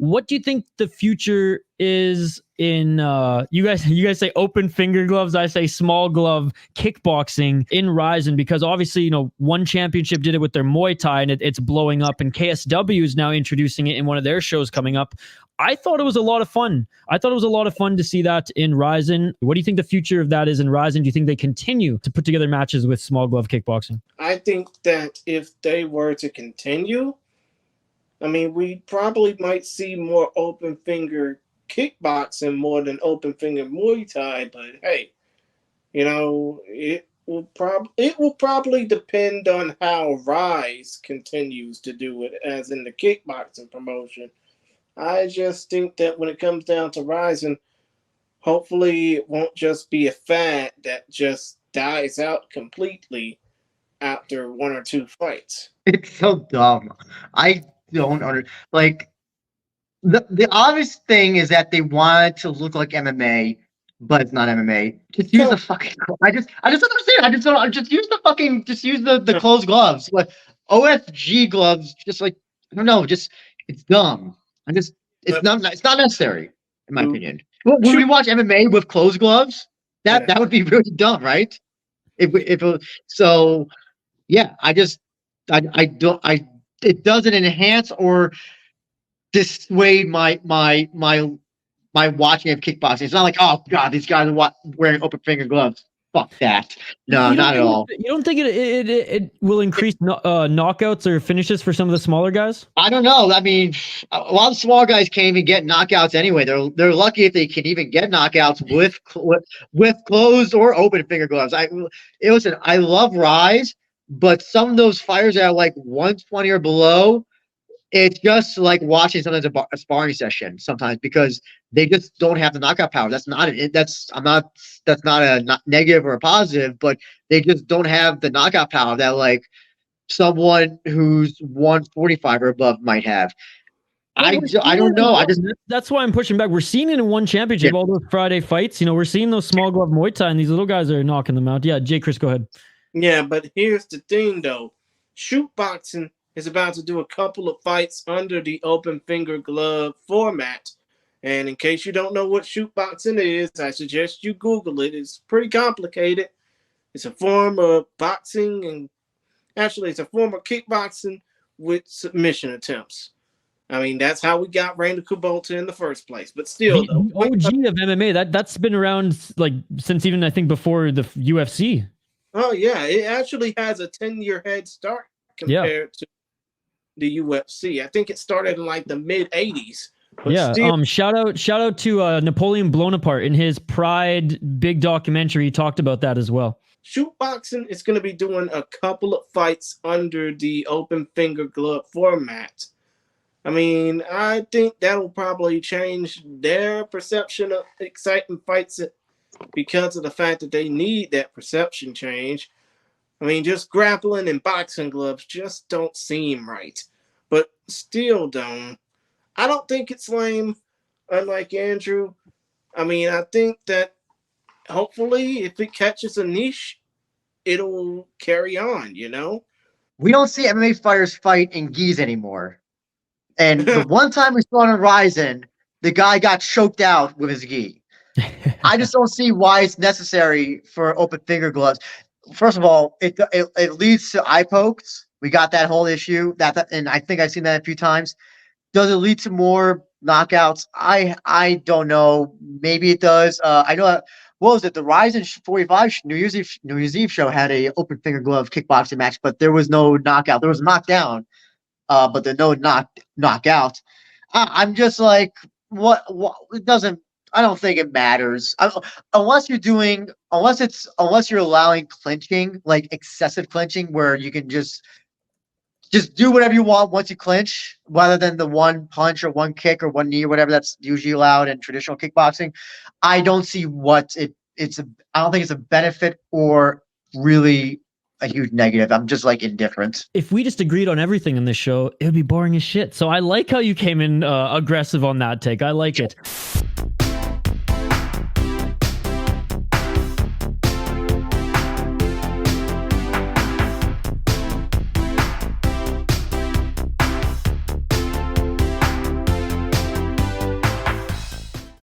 What do you think the future is in you guys say open finger gloves, I say small glove kickboxing in RIZIN, because obviously, one championship did it with their Muay Thai and it's blowing up, and KSW is now introducing it in one of their shows coming up. I thought it was a lot of fun. To see that in RIZIN. What do you think the future of that is in RIZIN? Do you think they continue to put together matches with small glove kickboxing? I think that if they were to continue, we probably might see more open finger kickboxing more than open finger Muay Thai. But hey, it will probably depend on how Rise continues to do it, as in the kickboxing promotion. I just think that when it comes down to RIZIN, hopefully it won't just be a fad that just dies out completely after one or two fights. It's so dumb. I don't the obvious thing is that they wanted to look like MMA, but it's not MMA. Just use the fucking. I just understand. Just use the closed gloves, like OFG gloves. Just like I don't know. Just it's dumb. It's not necessary in my opinion. When we watch MMA with closed gloves, that would be really dumb, right? It doesn't enhance or dissuade my watching of kickboxing. It's not like, oh god, these guys are wearing open finger gloves. Fuck that. No, not at all. You don't think it will increase knockouts or finishes for some of the smaller guys? I don't know. A lot of small guys can't even get knockouts anyway. They're lucky if they can even get knockouts with closed or open finger gloves. Listen, I love Rise, but some of those fighters that are like 120 or below, it's just like watching sometimes a sparring session sometimes, because they just don't have the knockout power. That's not a negative or a positive, but they just don't have the knockout power that like someone who's 145 or above might have. I don't know. That's why I'm pushing back. We're seeing it in one championship, all those Friday fights. We're seeing those small glove Muay Thai, and these little guys are knocking them out. Yeah, Jay Chris, go ahead. Yeah, but here's the thing, though. Shoot boxing is about to do a couple of fights under the open finger glove format. And in case you don't know what shoot boxing is, I suggest you Google it. It's pretty complicated. It's a form of boxing, and actually it's a form of kickboxing with submission attempts. That's how we got Randy Kubota in the first place. But still, the OG of MMA, that's been around like since even I think before the UFC. Oh yeah, it actually has a 10-year head start compared to the UFC. I think it started in like the mid 80s. Shout out to Napoleon Bonaparte in his Pride big documentary. He talked about that as well. Shoot boxing is going to be doing a couple of fights under the open finger glove format. I think that'll probably change their perception of exciting fights because of the fact that they need that perception change. Just grappling and boxing gloves just don't seem right. But still, I don't think it's lame, unlike Andrew. I think that hopefully if it catches a niche, it'll carry on, We don't see MMA fighters fight in gis anymore. And the one time we saw it on RIZIN, the guy got choked out with his gi. I just don't see why it's necessary for open finger gloves. First of all, it leads to eye pokes. We got that whole issue, and I think I've seen that a few times. Does it lead to more knockouts? I don't know. Maybe it does. I know that, what was it? The RIZIN 45 New Year's Eve show had a open finger glove kickboxing match, but there was no knockout. There was a knockdown, but there's no knockout. I'm just like, what? It doesn't. I don't think it matters unless you're allowing clinching, like excessive clinching, where you can just do whatever you want once you clinch, rather than the one punch or one kick or one knee or whatever that's usually allowed in traditional kickboxing. I don't see what I don't think it's a benefit or really a huge negative. I'm just like indifferent. If we just agreed on everything in this show, it would be boring as shit. So I like how you came in aggressive on that take. I like it.